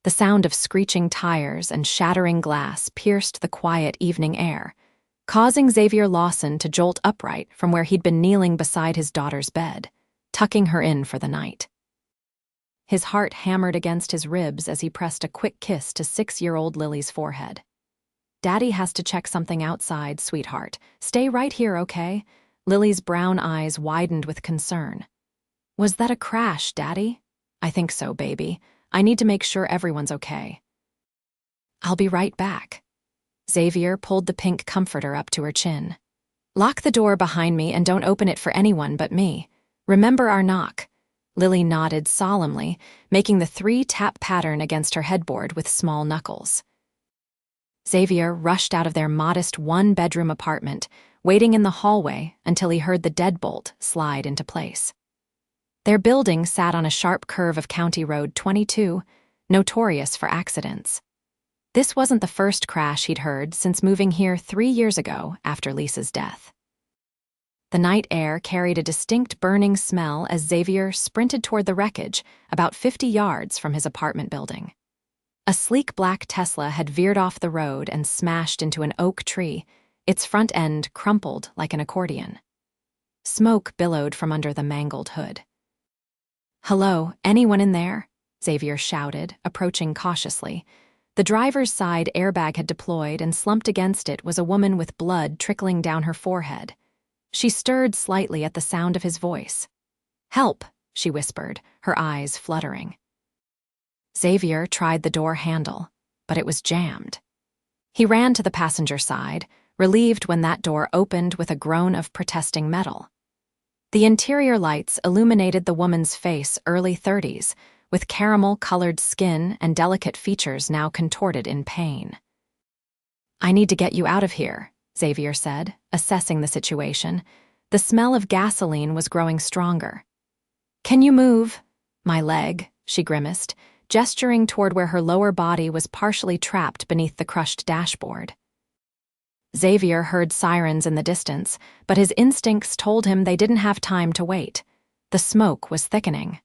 The sound of screeching tires and shattering glass pierced the quiet evening air, causing Xavier Lawson to jolt upright from where he'd been kneeling beside his daughter's bed, tucking her in for the night. His heart hammered against his ribs as he pressed a quick kiss to 6-year-old Lily's forehead. "Daddy has to check something outside, sweetheart. Stay right here, okay?" Lily's brown eyes widened with concern. "Was that a crash, Daddy?" "I think so, baby. I need to make sure everyone's okay." "I'll be right back." Xavier pulled the pink comforter up to her chin. "Lock the door behind me and don't open it for anyone but me. Remember our knock." Lily nodded solemnly, making the 3-tap pattern against her headboard with small knuckles. Xavier rushed out of their modest 1-bedroom apartment, waiting in the hallway until he heard the deadbolt slide into place. Their building sat on a sharp curve of County Road 22, notorious for accidents. This wasn't the first crash he'd heard since moving here 3 years ago after Lisa's death. The night air carried a distinct burning smell as Xavier sprinted toward the wreckage about 50 yards from his apartment building. A sleek black Tesla had veered off the road and smashed into an oak tree, its front end crumpled like an accordion. Smoke billowed from under the mangled hood. "Hello, anyone in there?" Xavier shouted, approaching cautiously. The driver's side airbag had deployed, and slumped against it was a woman with blood trickling down her forehead. She stirred slightly at the sound of his voice. "Help," she whispered, her eyes fluttering. Xavier tried the door handle, but it was jammed. He ran to the passenger side, relieved when that door opened with a groan of protesting metal. The interior lights illuminated the woman's face, early 30s, with caramel-colored skin and delicate features now contorted in pain. "I need to get you out of here," Xavier said, assessing the situation. The smell of gasoline was growing stronger. "Can you move?" "My leg," she grimaced, gesturing toward where her lower body was partially trapped beneath the crushed dashboard. Xavier heard sirens in the distance, but his instincts told him they didn't have time to wait. The smoke was thickening.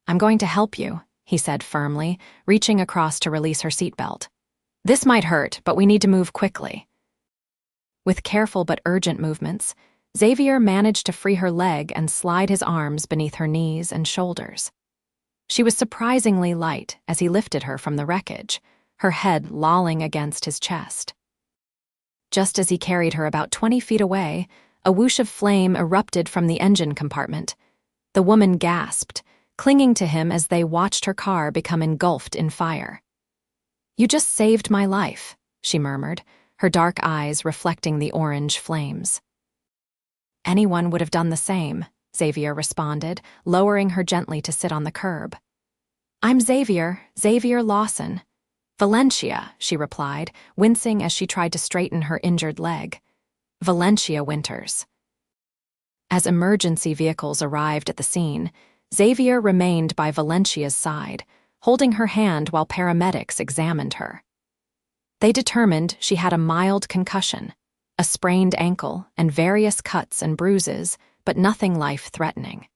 "I'm going to help you," he said firmly, reaching across to release her seatbelt. "This might hurt, but we need to move quickly." With careful but urgent movements, Xavier managed to free her leg and slide his arms beneath her knees and shoulders. She was surprisingly light as he lifted her from the wreckage, her head lolling against his chest. Just as he carried her about 20 feet away, a whoosh of flame erupted from the engine compartment. The woman gasped, clinging to him as they watched her car become engulfed in fire. "You just saved my life," she murmured, her dark eyes reflecting the orange flames. "Anyone would have done the same," Xavier responded, lowering her gently to sit on the curb. "I'm Xavier Lawson." "Valencia," she replied, wincing as she tried to straighten her injured leg. "Valencia Winters." As emergency vehicles arrived at the scene, Xavier remained by Valencia's side, holding her hand while paramedics examined her. They determined she had a mild concussion, a sprained ankle, and various cuts and bruises, but nothing life-threatening.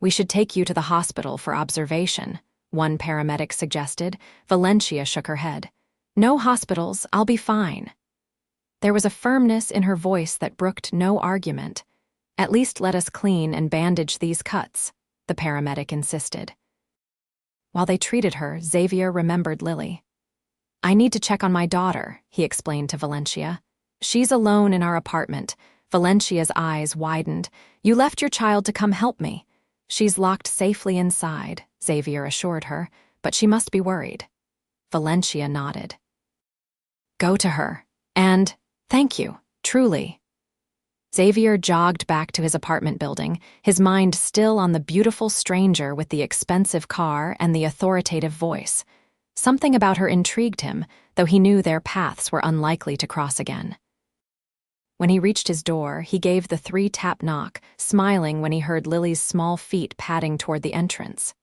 "We should take you to the hospital for observation," one paramedic suggested. Valencia shook her head. "No hospitals, I'll be fine." There was a firmness in her voice that brooked no argument. "At least let us clean and bandage these cuts," the paramedic insisted. While they treated her, Xavier remembered Lily. "I need to check on my daughter," he explained to Valencia. "She's alone in our apartment." Valencia's eyes widened. "You left your child to come help me." "She's locked safely inside," Xavier assured her, "but she must be worried." Valencia nodded. "Go to her. And thank you, truly." Xavier jogged back to his apartment building, his mind still on the beautiful stranger with the expensive car and the authoritative voice. Something about her intrigued him, though he knew their paths were unlikely to cross again. When he reached his door, he gave the 3-tap knock, smiling when he heard Lily's small feet padding toward the entrance.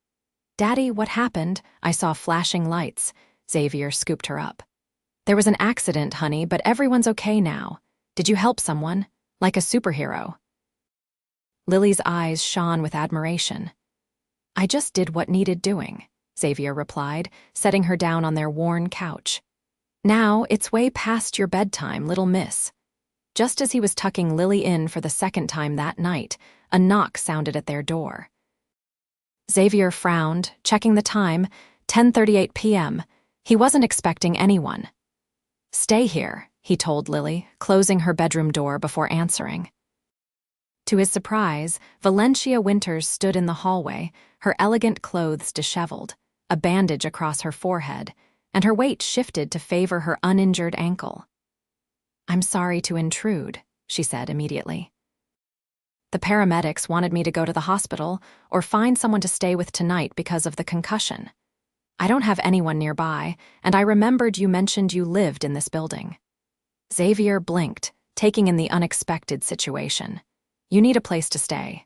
"Daddy, what happened?" "I saw flashing lights." Xavier scooped her up. "There was an accident, honey, but everyone's okay now. Did you help someone? Like a superhero?" Lily's eyes shone with admiration. "I just did what needed doing," Xavier replied, setting her down on their worn couch. Now, it's way past your bedtime, little miss. Just as he was tucking Lily in for the second time that night, a knock sounded at their door. Xavier frowned, checking the time, 10:38 p.m. He wasn't expecting anyone. "Stay here," he told Lily, closing her bedroom door before answering. To his surprise, Valencia Winters stood in the hallway, her elegant clothes disheveled, a bandage across her forehead, and her weight shifted to favor her uninjured ankle. "I'm sorry to intrude," she said immediately. "The paramedics wanted me to go to the hospital or find someone to stay with tonight because of the concussion. I don't have anyone nearby, and I remembered you mentioned you lived in this building." Xavier blinked, taking in the unexpected situation. "You need a place to stay."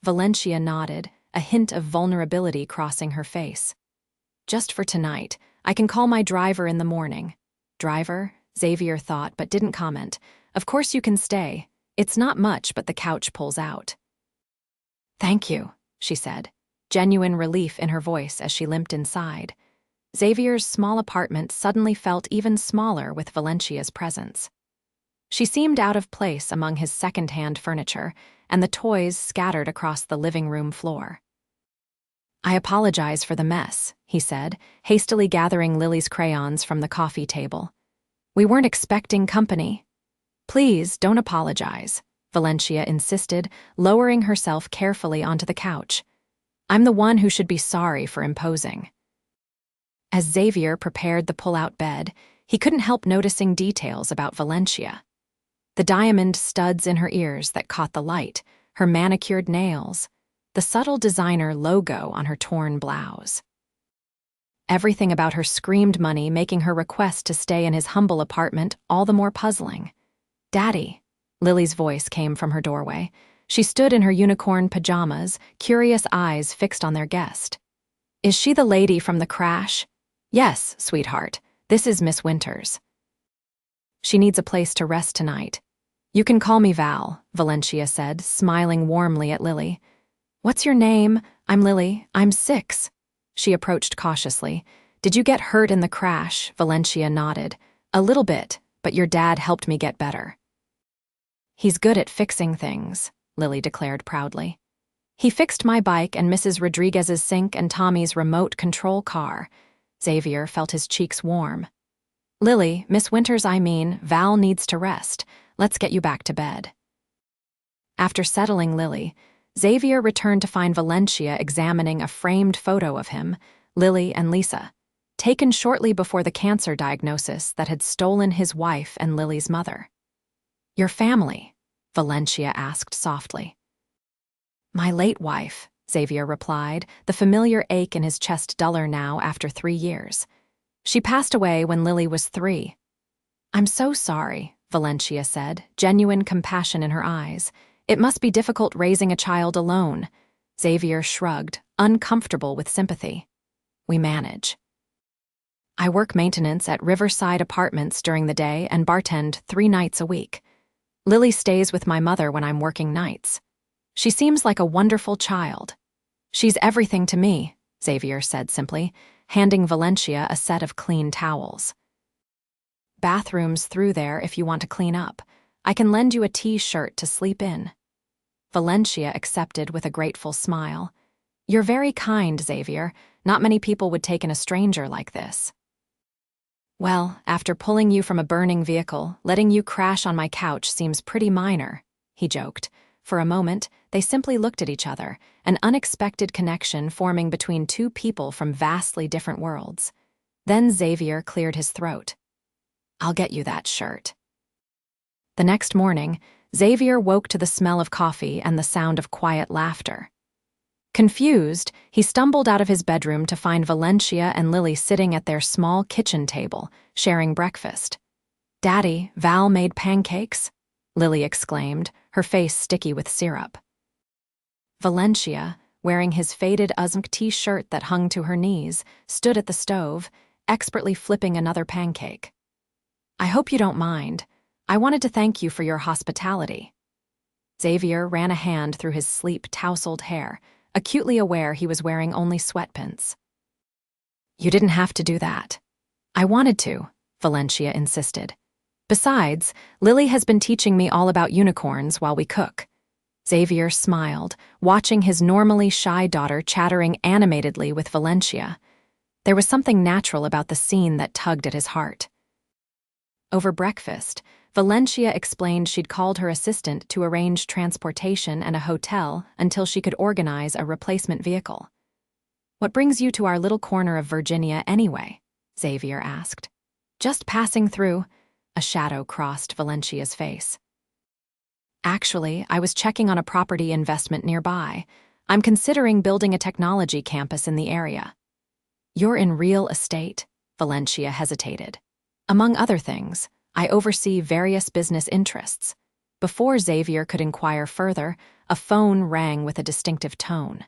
Valencia nodded, a hint of vulnerability crossing her face. "Just for tonight. I can call my driver in the morning." "Driver?" Xavier thought but didn't comment. "Of course you can stay. It's not much, but the couch pulls out." "Thank you," she said, genuine relief in her voice as she limped inside. Xavier's small apartment suddenly felt even smaller with Valencia's presence. She seemed out of place among his second-hand furniture and the toys scattered across the living room floor. "I apologize for the mess," he said, hastily gathering Lily's crayons from the coffee table. "We weren't expecting company." "Please, don't apologize," Valencia insisted, lowering herself carefully onto the couch. "I'm the one who should be sorry for imposing." As Xavier prepared the pull-out bed, he couldn't help noticing details about Valencia. The diamond studs in her ears that caught the light, her manicured nails, the subtle designer logo on her torn blouse. Everything about her screamed money, making her request to stay in his humble apartment all the more puzzling. "Daddy," Lily's voice came from her doorway. She stood in her unicorn pajamas, curious eyes fixed on their guest. "Is she the lady from the crash?" "Yes, sweetheart. This is Miss Winters." "She needs a place to rest tonight." "You can call me Val," Valencia said, smiling warmly at Lily. "What's your name?" "I'm Lily. I'm 6. She approached cautiously. "Did you get hurt in the crash?" Valencia nodded. "A little bit, but your dad helped me get better." "He's good at fixing things," Lily declared proudly. "He fixed my bike and Mrs. Rodriguez's sink and Tommy's remote control car." Xavier felt his cheeks warm. "Lily, Miss Winters, Val needs to rest. Let's get you back to bed." After settling Lily, Xavier returned to find Valencia examining a framed photo of him, Lily and Lisa, taken shortly before the cancer diagnosis that had stolen his wife and Lily's mother. "Your family?" Valencia asked softly. "My late wife," Xavier replied, the familiar ache in his chest duller now after 3 years. "She passed away when Lily was 3. "I'm so sorry," Valencia said, genuine compassion in her eyes. "It must be difficult raising a child alone." Xavier shrugged, uncomfortable with sympathy. "We manage. I work maintenance at Riverside Apartments during the day and bartend 3 nights a week. Lily stays with my mother when I'm working nights. She seems like a wonderful child." "She's everything to me," Xavier said simply, handing Valencia a set of clean towels. "Bathroom's through there if you want to clean up. I can lend you a T-shirt to sleep in." Valencia accepted with a grateful smile. "You're very kind, Xavier. Not many people would take in a stranger like this." "Well, after pulling you from a burning vehicle, letting you crash on my couch seems pretty minor," he joked. For a moment, they simply looked at each other, an unexpected connection forming between 2 people from vastly different worlds. Then Xavier cleared his throat. "I'll get you that shirt." The next morning, Xavier woke to the smell of coffee and the sound of quiet laughter. Confused, he stumbled out of his bedroom to find Valencia and Lily sitting at their small kitchen table, sharing breakfast. "Daddy, Val made pancakes?" Lily exclaimed, her face sticky with syrup. Valencia, wearing his faded Uzmk T-shirt that hung to her knees, stood at the stove, expertly flipping another pancake. "I hope you don't mind. I wanted to thank you for your hospitality." Xavier ran a hand through his sleek, tousled hair, acutely aware he was wearing only sweatpants. You didn't have to do that. I wanted to, Valencia insisted. Besides, Lily has been teaching me all about unicorns while we cook. Xavier smiled, watching his normally shy daughter chattering animatedly with Valencia. There was something natural about the scene that tugged at his heart. Over breakfast, Valencia explained she'd called her assistant to arrange transportation and a hotel until she could organize a replacement vehicle. What brings you to our little corner of Virginia anyway? Xavier asked. Just passing through. A shadow crossed Valencia's face. Actually, I was checking on a property investment nearby. I'm considering building a technology campus in the area. You're in real estate? Valencia hesitated. Among other things, I oversee various business interests. Before Xavier could inquire further, a phone rang with a distinctive tone.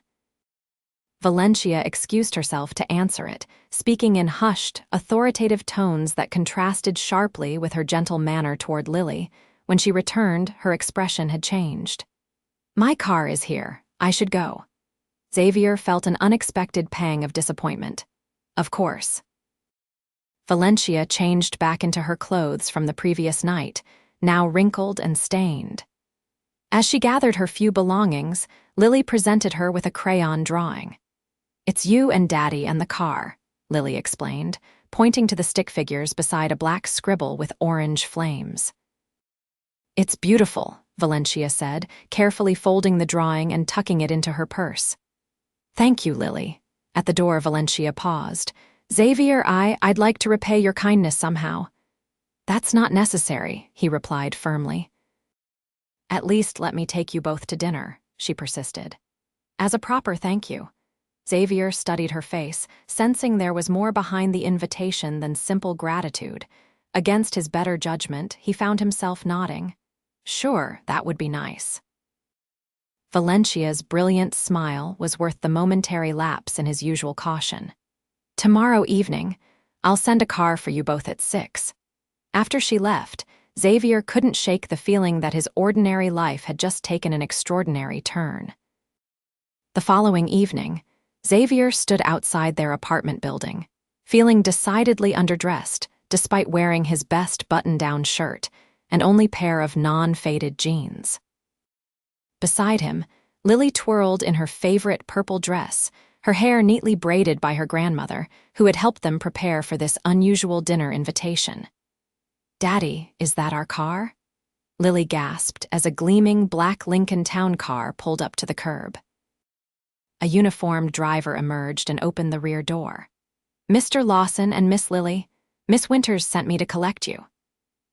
Valencia excused herself to answer it, speaking in hushed, authoritative tones that contrasted sharply with her gentle manner toward Lily. When she returned, her expression had changed. My car is here. I should go. Xavier felt an unexpected pang of disappointment. Of course. Valencia changed back into her clothes from the previous night, now wrinkled and stained. As she gathered her few belongings, Lily presented her with a crayon drawing. It's you and Daddy and the car, Lily explained, pointing to the stick figures beside a black scribble with orange flames. It's beautiful, Valencia said, carefully folding the drawing and tucking it into her purse. Thank you, Lily. At the door, Valencia paused. Xavier, I'd like to repay your kindness somehow. That's not necessary, he replied firmly. At least let me take you both to dinner, she persisted. As a proper thank you. Xavier studied her face, sensing there was more behind the invitation than simple gratitude. Against his better judgment, he found himself nodding. Sure, that would be nice. Valencia's brilliant smile was worth the momentary lapse in his usual caution. Tomorrow evening, I'll send a car for you both at 6. After she left, Xavier couldn't shake the feeling that his ordinary life had just taken an extraordinary turn. The following evening, Xavier stood outside their apartment building, feeling decidedly underdressed despite wearing his best button-down shirt and only pair of non-faded jeans. Beside him, Lily twirled in her favorite purple dress, her hair neatly braided by her grandmother, who had helped them prepare for this unusual dinner invitation. Daddy, is that our car? Lily gasped as a gleaming black Lincoln town car pulled up to the curb. A uniformed driver emerged and opened the rear door. Mr. Lawson and Miss Lily, Miss Winters sent me to collect you.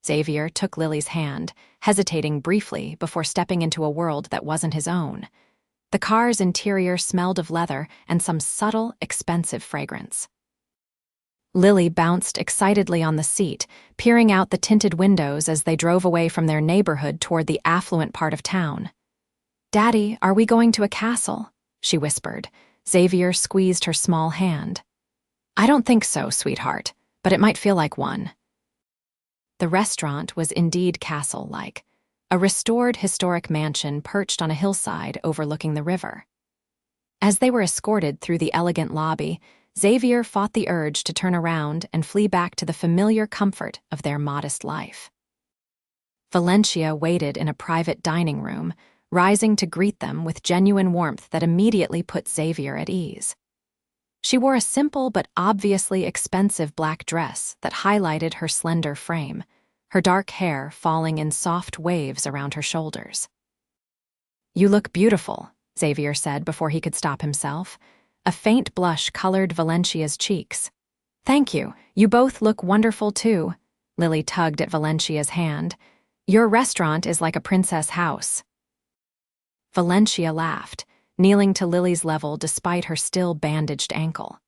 Xavier took Lily's hand, hesitating briefly before stepping into a world that wasn't his own. The car's interior smelled of leather and some subtle, expensive fragrance. Lily bounced excitedly on the seat, peering out the tinted windows as they drove away from their neighborhood toward the affluent part of town. Daddy, are we going to a castle? She whispered. Xavier squeezed her small hand. I don't think so, sweetheart, but it might feel like one. The restaurant was indeed castle-like, a restored historic mansion perched on a hillside overlooking the river. As they were escorted through the elegant lobby, Xavier fought the urge to turn around and flee back to the familiar comfort of their modest life. Valencia waited in a private dining room, rising to greet them with genuine warmth that immediately put Xavier at ease. She wore a simple but obviously expensive black dress that highlighted her slender frame, her dark hair falling in soft waves around her shoulders. You look beautiful, Xavier said before he could stop himself. A faint blush colored Valencia's cheeks. Thank you, you both look wonderful too. Lily tugged at Valencia's hand. Your restaurant is like a princess house. Valencia laughed, kneeling to Lily's level despite her still bandaged ankle.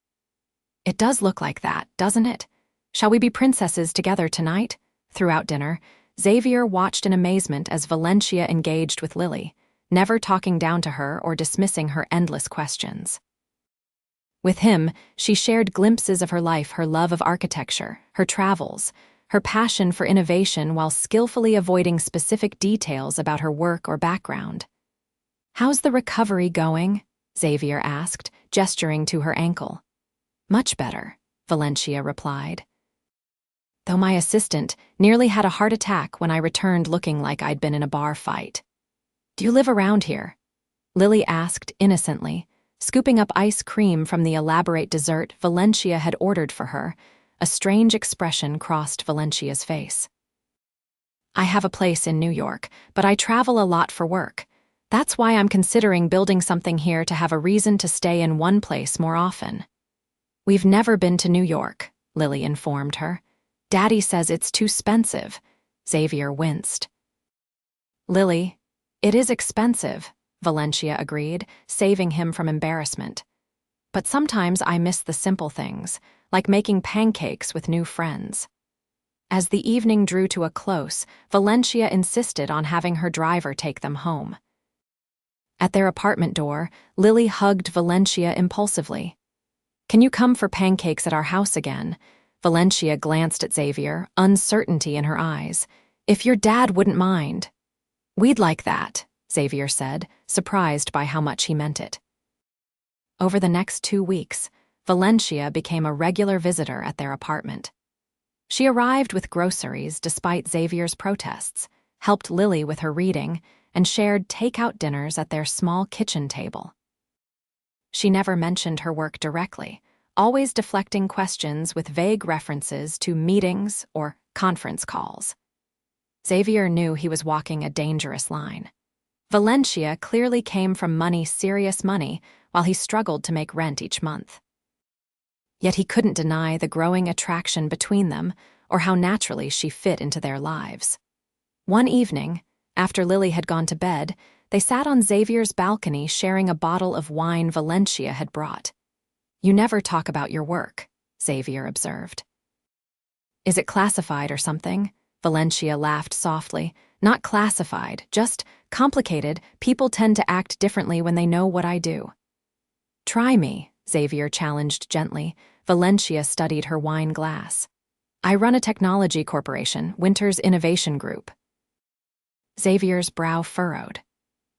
It does look like that, doesn't it? Shall we be princesses together tonight? Throughout dinner, Xavier watched in amazement as Valencia engaged with Lily, never talking down to her or dismissing her endless questions. With him, she shared glimpses of her life, her love of architecture, her travels, her passion for innovation while skillfully avoiding specific details about her work or background. How's the recovery going? Xavier asked, gesturing to her ankle. Much better, Valencia replied. Though my assistant nearly had a heart attack when I returned looking like I'd been in a bar fight. Do you live around here? Lily asked innocently, scooping up ice cream from the elaborate dessert Valencia had ordered for her. A strange expression crossed Valencia's face. I have a place in New York, but I travel a lot for work. That's why I'm considering building something here to have a reason to stay in one place more often. We've never been to New York, Lily informed her. Daddy says it's too expensive. Xavier winced. Lily, it is expensive, Valencia agreed, saving him from embarrassment. But sometimes I miss the simple things, like making pancakes with new friends. As the evening drew to a close, Valencia insisted on having her driver take them home. At their apartment door, Lily hugged Valencia impulsively. Can you come for pancakes at our house again? Valencia glanced at Xavier, uncertainty in her eyes. If your dad wouldn't mind. We'd like that, Xavier said, surprised by how much he meant it. Over the next 2 weeks, Valencia became a regular visitor at their apartment. She arrived with groceries despite Xavier's protests, helped Lily with her reading, and shared takeout dinners at their small kitchen table. She never mentioned her work directly, always deflecting questions with vague references to meetings or conference calls. Xavier knew he was walking a dangerous line. Valencia clearly came from serious money, while he struggled to make rent each month. Yet he couldn't deny the growing attraction between them or how naturally she fit into their lives. One evening, after Lily had gone to bed, they sat on Xavier's balcony sharing a bottle of wine Valencia had brought. You never talk about your work, Xavier observed. Is it classified or something? Valencia laughed softly. Not classified, just complicated. People tend to act differently when they know what I do. Try me, Xavier challenged gently. Valencia studied her wine glass. I run a technology corporation, Winters Innovation Group. Xavier's brow furrowed.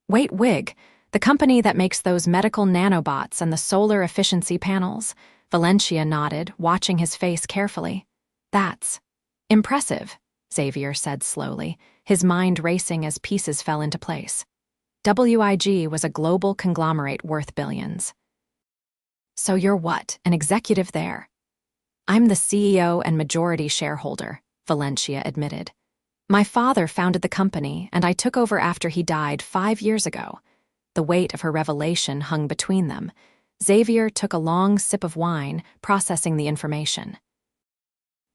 Wait, Wig, the company that makes those medical nanobots and the solar efficiency panels? Valencia nodded, watching his face carefully. That's impressive, Xavier said slowly, his mind racing as pieces fell into place. WIG was a global conglomerate worth billions. So you're what, an executive there? I'm the CEO and majority shareholder, Valencia admitted. My father founded the company, and I took over after he died 5 years ago. The weight of her revelation hung between them. Xavier took a long sip of wine, processing the information.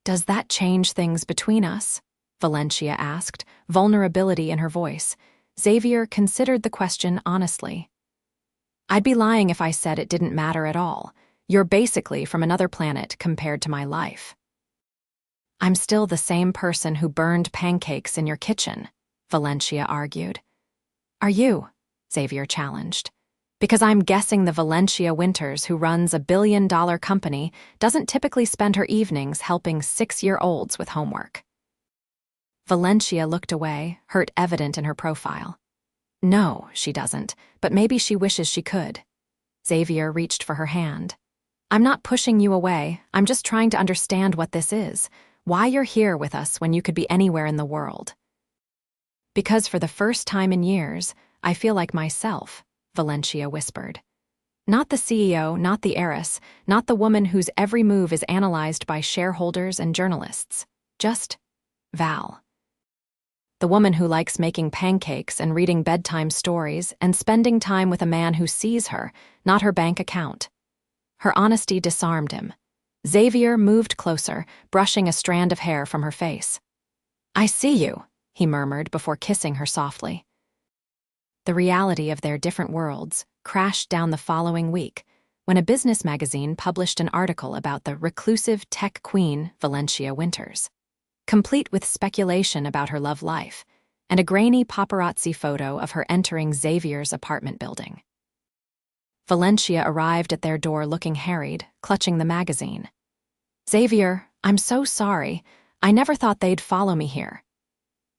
Does that change things between us? Valencia asked, vulnerability in her voice. Xavier considered the question honestly. I'd be lying if I said it didn't matter at all. You're basically from another planet compared to my life. I'm still the same person who burned pancakes in your kitchen, Valencia argued. Are you? Xavier challenged. Because I'm guessing the Valencia Winters, who runs a billion-dollar company, doesn't typically spend her evenings helping 6-year-olds with homework. Valencia looked away, hurt evident in her profile. No, she doesn't, but maybe she wishes she could. Xavier reached for her hand. I'm not pushing you away, I'm just trying to understand what this is, why you're here with us when you could be anywhere in the world. Because for the first time in years, I feel like myself, Valencia whispered. Not the CEO, not the heiress, not the woman whose every move is analyzed by shareholders and journalists. Just Val. The woman who likes making pancakes and reading bedtime stories and spending time with a man who sees her, not her bank account. Her honesty disarmed him. Xavier moved closer, brushing a strand of hair from her face. I see you, he murmured before kissing her softly. The reality of their different worlds crashed down the following week when a business magazine published an article about the reclusive tech queen Valencia Winters, complete with speculation about her love life, and a grainy paparazzi photo of her entering Xavier's apartment building. Valencia arrived at their door looking harried, clutching the magazine. Xavier, I'm so sorry. I never thought they'd follow me here.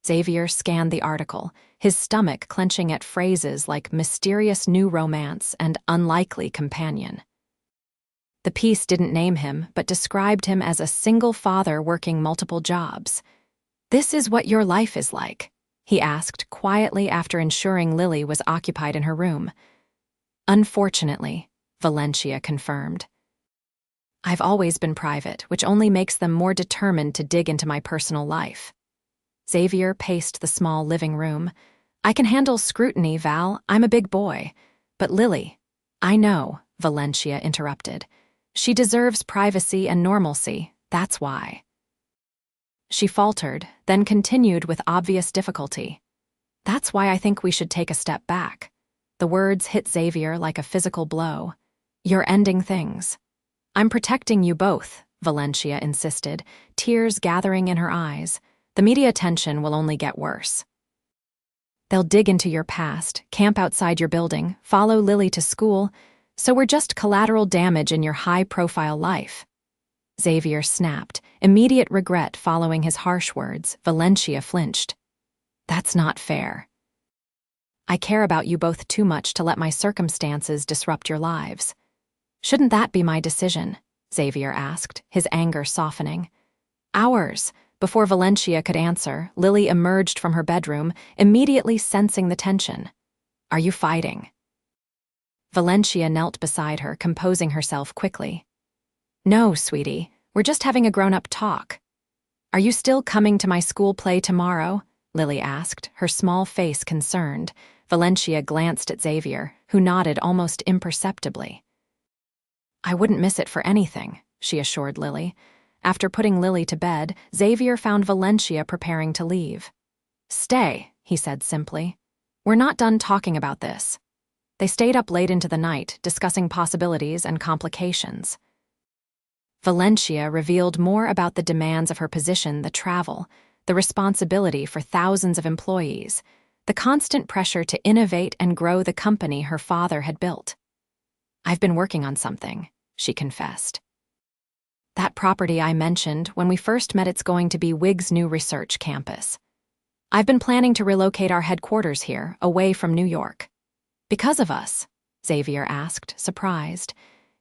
Xavier scanned the article, his stomach clenching at phrases like mysterious new romance and unlikely companion. The piece didn't name him, but described him as a single father working multiple jobs. "This is what your life is like?" he asked quietly after ensuring Lily was occupied in her room. "Unfortunately," Valencia confirmed. "I've always been private, which only makes them more determined to dig into my personal life." Xavier paced the small living room. "I can handle scrutiny, Val. I'm a big boy. But Lily—" "I know," Valencia interrupted. "She deserves privacy and normalcy, that's why." She faltered, then continued with obvious difficulty. "That's why I think we should take a step back." The words hit Xavier like a physical blow. "You're ending things." "I'm protecting you both," Valencia insisted, tears gathering in her eyes. "The media attention will only get worse. They'll dig into your past, camp outside your building, follow Lily to school, so we're just collateral damage in your high-profile life." Xavier snapped, immediate regret following his harsh words. Valencia flinched. "That's not fair. I care about you both too much to let my circumstances disrupt your lives." "Shouldn't that be my decision?" Xavier asked, his anger softening. "Ours." Before Valencia could answer, Lily emerged from her bedroom, immediately sensing the tension. "Are you fighting?" Valencia knelt beside her, composing herself quickly. "No, sweetie, we're just having a grown-up talk." "Are you still coming to my school play tomorrow?" Lily asked, her small face concerned. Valencia glanced at Xavier, who nodded almost imperceptibly. "I wouldn't miss it for anything," she assured Lily. After putting Lily to bed, Xavier found Valencia preparing to leave. "Stay," he said simply. "We're not done talking about this." They stayed up late into the night, discussing possibilities and complications. Valencia revealed more about the demands of her position, the travel, the responsibility for thousands of employees, the constant pressure to innovate and grow the company her father had built. "I've been working on something," she confessed. "That property I mentioned when we first met, it's going to be WIG's new research campus. I've been planning to relocate our headquarters here, away from New York." "Because of us?" Xavier asked, surprised.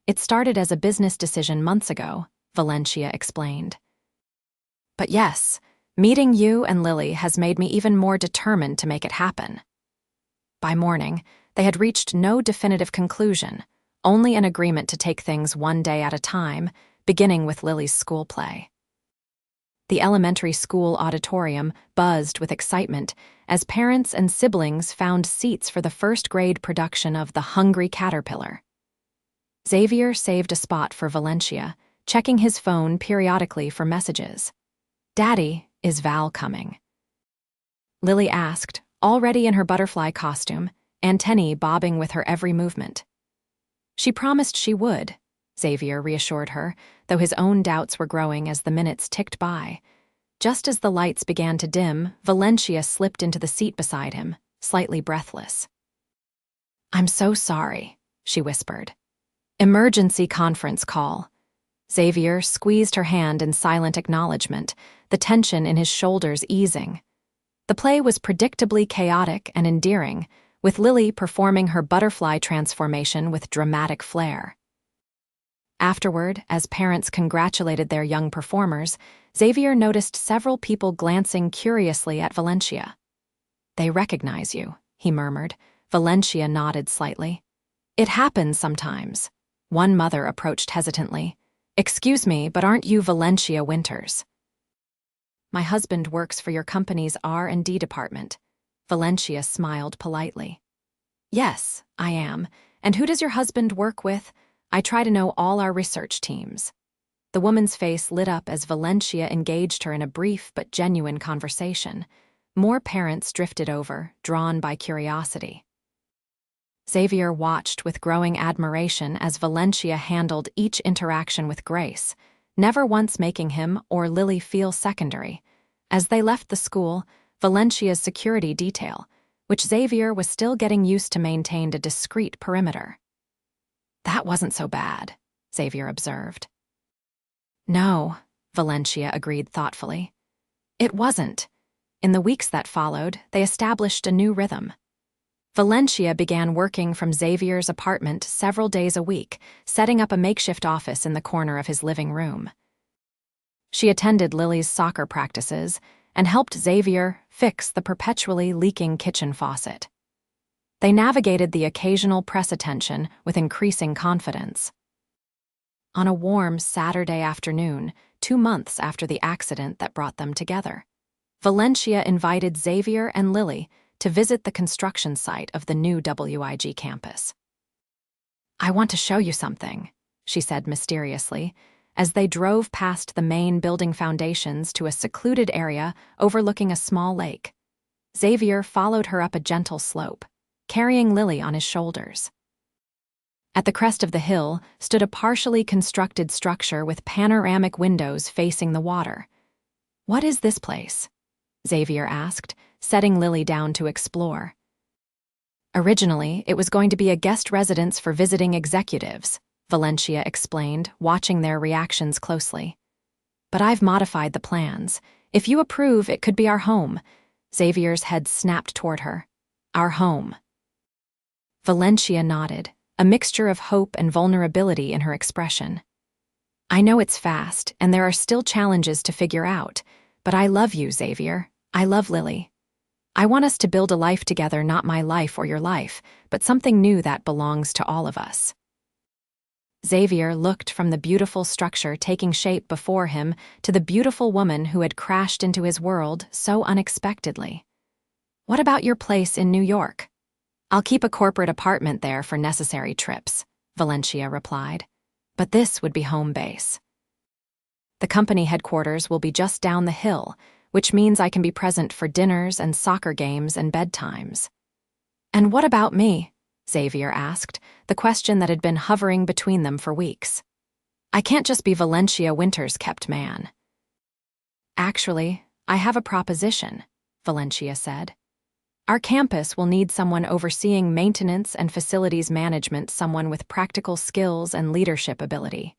"It started as a business decision months ago," Valencia explained. "But yes, meeting you and Lily has made me even more determined to make it happen." By morning, they had reached no definitive conclusion, only an agreement to take things one day at a time, beginning with Lily's school play. The elementary school auditorium buzzed with excitement as parents and siblings found seats for the first-grade production of The Hungry Caterpillar. Xavier saved a spot for Valencia, checking his phone periodically for messages. "Daddy, is Val coming?" Lily asked, already in her butterfly costume, antennae bobbing with her every movement. "She promised she would," Xavier reassured her, though his own doubts were growing as the minutes ticked by. Just as the lights began to dim, Valencia slipped into the seat beside him, slightly breathless. "I'm so sorry," she whispered. "Emergency conference call." Xavier squeezed her hand in silent acknowledgement, the tension in his shoulders easing. The play was predictably chaotic and endearing, with Lily performing her butterfly transformation with dramatic flair. Afterward, as parents congratulated their young performers, Xavier noticed several people glancing curiously at Valencia. "They recognize you," he murmured. Valencia nodded slightly. "It happens sometimes." One mother approached hesitantly. "Excuse me, but aren't you Valencia Winters?" "My husband works for your company's R&D department." Valencia smiled politely. "Yes, I am. And who does your husband work with?" "I try to know all our research teams." The woman's face lit up as Valencia engaged her in a brief but genuine conversation. More parents drifted over, drawn by curiosity. Xavier watched with growing admiration as Valencia handled each interaction with grace, never once making him or Lily feel secondary. As they left the school, Valencia's security detail, which Xavier was still getting used to, maintained a discreet perimeter. "That wasn't so bad," Xavier observed. "No," Valencia agreed thoughtfully. "It wasn't." In the weeks that followed, they established a new rhythm. Valencia began working from Xavier's apartment several days a week, setting up a makeshift office in the corner of his living room. She attended Lily's soccer practices and helped Xavier fix the perpetually leaking kitchen faucet. They navigated the occasional press attention with increasing confidence. On a warm Saturday afternoon, 2 months after the accident that brought them together, Valencia invited Xavier and Lily to visit the construction site of the new WIG campus. "I want to show you something," she said mysteriously, as they drove past the main building foundations to a secluded area overlooking a small lake. Xavier followed her up a gentle slope, carrying Lily on his shoulders. At the crest of the hill stood a partially constructed structure with panoramic windows facing the water. "What is this place?" Xavier asked, setting Lily down to explore. "Originally, it was going to be a guest residence for visiting executives," Valencia explained, watching their reactions closely. "But I've modified the plans. If you approve, it could be our home." Xavier's head snapped toward her. "Our home." Valencia nodded, a mixture of hope and vulnerability in her expression. "I know it's fast, and there are still challenges to figure out, but I love you, Xavier. I love Lily. I want us to build a life together, not my life or your life, but something new that belongs to all of us." Xavier looked from the beautiful structure taking shape before him to the beautiful woman who had crashed into his world so unexpectedly. "What about your place in New York?" "I'll keep a corporate apartment there for necessary trips," Valencia replied. "But this would be home base. The company headquarters will be just down the hill, which means I can be present for dinners and soccer games and bedtimes." "And what about me?" Xavier asked, the question that had been hovering between them for weeks. "I can't just be Valencia Winters' kept man." "Actually, I have a proposition," Valencia said. "Our campus will need someone overseeing maintenance and facilities management, someone with practical skills and leadership ability.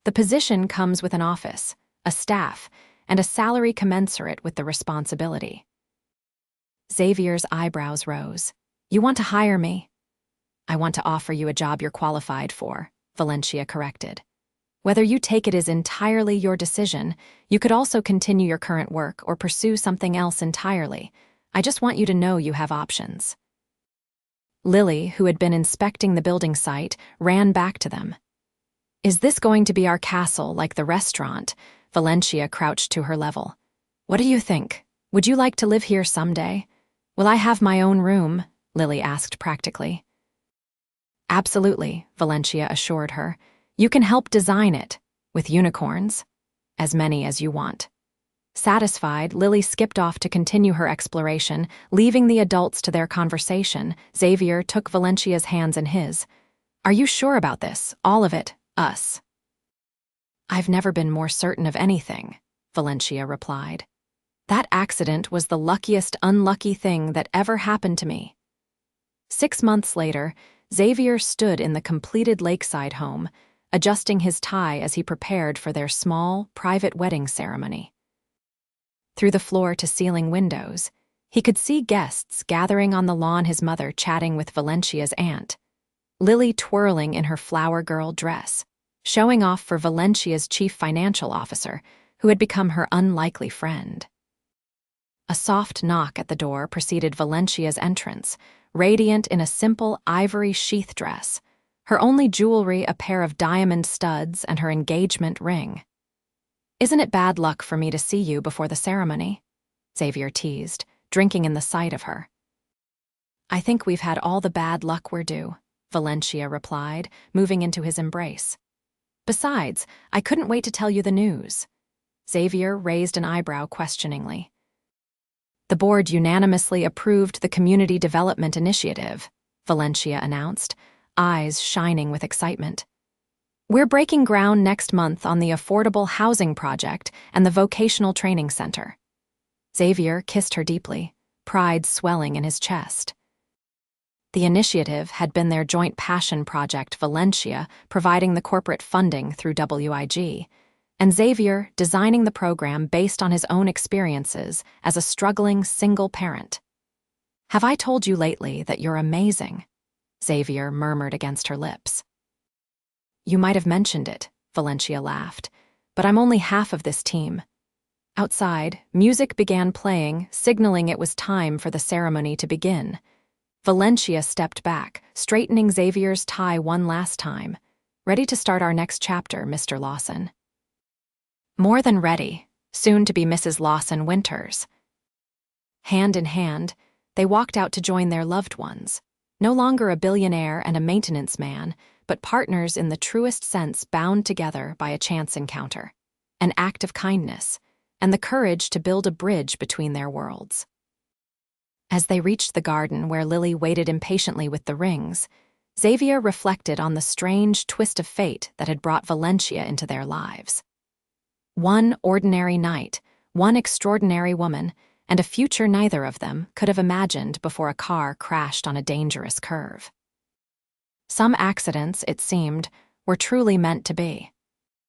The position comes with an office, a staff, and a salary commensurate with the responsibility." Xavier's eyebrows rose. "You want to hire me?" "I want to offer you a job you're qualified for," Valencia corrected. "Whether you take it is entirely your decision. You could also continue your current work or pursue something else entirely. I just want you to know you have options." Lily, who had been inspecting the building site, ran back to them. "Is this going to be our castle like the restaurant?" Valencia crouched to her level. "What do you think? Would you like to live here someday?" "Will I have my own room?" Lily asked practically. "Absolutely," Valencia assured her. "You can help design it, with unicorns. As many as you want." Satisfied, Lily skipped off to continue her exploration, leaving the adults to their conversation. Xavier took Valencia's hands in his. "Are you sure about this? All of it? Us?" "I've never been more certain of anything," Valencia replied. "That accident was the luckiest unlucky thing that ever happened to me." 6 months later, Xavier stood in the completed lakeside home, adjusting his tie as he prepared for their small, private wedding ceremony. Through the floor-to-ceiling windows, he could see guests gathering on the lawn, his mother chatting with Valencia's aunt, Lily twirling in her flower girl dress, showing off for Valencia's chief financial officer, who had become her unlikely friend. A soft knock at the door preceded Valencia's entrance, radiant in a simple ivory sheath dress, her only jewelry a pair of diamond studs and her engagement ring. "Isn't it bad luck for me to see you before the ceremony?" Xavier teased, drinking in the sight of her. "I think we've had all the bad luck we're due," Valencia replied, moving into his embrace. "Besides, I couldn't wait to tell you the news." Xavier raised an eyebrow questioningly. "The board unanimously approved the Community Development Initiative," Valencia announced, eyes shining with excitement. "We're breaking ground next month on the affordable housing project and the vocational training center." Xavier kissed her deeply, pride swelling in his chest. The initiative had been their joint passion project, Valencia providing the corporate funding through WIG, and Xavier designing the program based on his own experiences as a struggling single parent. "Have I told you lately that you're amazing?" Xavier murmured against her lips. "You might have mentioned it," Valencia laughed, "but I'm only half of this team." Outside, music began playing, signaling it was time for the ceremony to begin. Valencia stepped back, straightening Xavier's tie one last time. "Ready to start our next chapter, Mr. Lawson." "More than ready, soon to be Mrs. Lawson Winters." Hand in hand, they walked out to join their loved ones. No longer a billionaire and a maintenance man, but partners in the truest sense, bound together by a chance encounter, an act of kindness, and the courage to build a bridge between their worlds. As they reached the garden where Lily waited impatiently with the rings, Xavier reflected on the strange twist of fate that had brought Valencia into their lives. One ordinary night, one extraordinary woman, and a future neither of them could have imagined before a car crashed on a dangerous curve. Some accidents, it seemed, were truly meant to be.